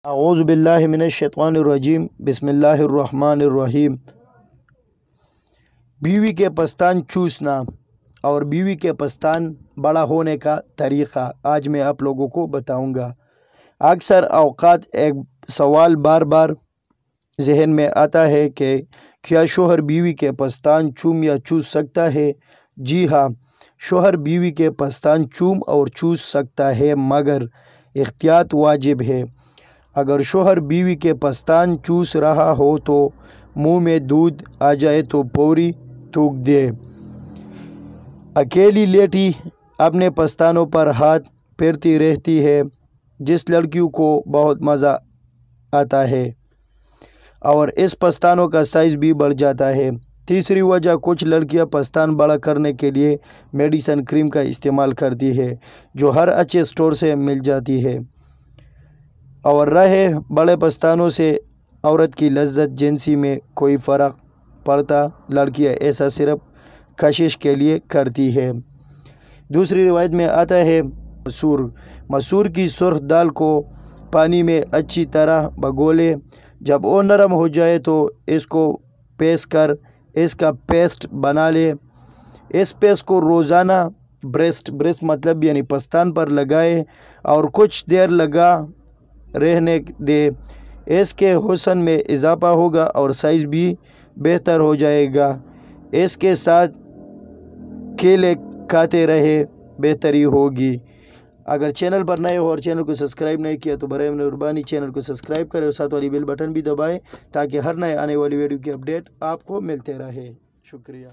اعوذ باللہ من الشیطان الرجیم، بسم اللہ الرحمن الرحیم۔ بیوی کے پستان چوسنا اور بیوی کے پستان بڑا ہونے کا طریقہ آج میں آپ لوگوں کو بتاؤں گا۔ اکثر اوقات ایک سوال بار بار ذہن میں آتا ہے کہ کیا شوہر بیوی کے پستان چوم یا چوس سکتا ہے؟ جی ہاں، شوہر بیوی کے پستان چوم اور چوس سکتا ہے، مگر احتیاط واجب ہے۔ اگر شوہر بیوی کے پستان چوس رہا ہو تو منہ میں دودھ آ جائے تو فوری تھوک دے۔ اکیلی لیٹی اپنے پستانوں پر ہاتھ پھیرتی رہتی ہے، جس لڑکیوں کو بہت مزہ آتا ہے اور اس پستانوں کا سائز بھی بڑھ جاتا ہے۔ تیسری وجہ، کچھ لڑکیاں پستان بڑا کرنے کے لیے میڈیسن کریم کا استعمال کرتی ہے، جو ہر اچھے اسٹور سے مل جاتی ہے، اور رہے بڑے پستانوں سے عورت کی لذت جنسی میں کوئی فرق پڑتا، لڑکیاں ایسا صرف کشش کے لیے کرتی ہے۔ دوسری روایت میں آتا ہے، مسور کی سرخ دال کو پانی میں اچھی طرح بھگولے، جب وہ نرم ہو جائے تو اس کو پیس کر اس کا پیسٹ بنا لے۔ اس پیسٹ کو روزانہ بریسٹ مطلب یعنی پستان پر لگائے اور کچھ دیر لگا رہنے دے۔ اس کے حسن میں اضافہ ہوگا اور سائز بھی بہتر ہو جائے گا۔ اس کے ساتھ کیلے کھاتے رہے، بہتری ہوگی۔ اگر چینل پر نئے ہو اور چینل کو سبسکرائب نہیں کیا تو برائے مہربانی چینل کو سبسکرائب کریں اور ساتھ والی بیل بٹن بھی دبائیں تاکہ ہر نئے آنے والی ویڈیو کی اپڈیٹ آپ کو ملتے رہے۔ شکریہ۔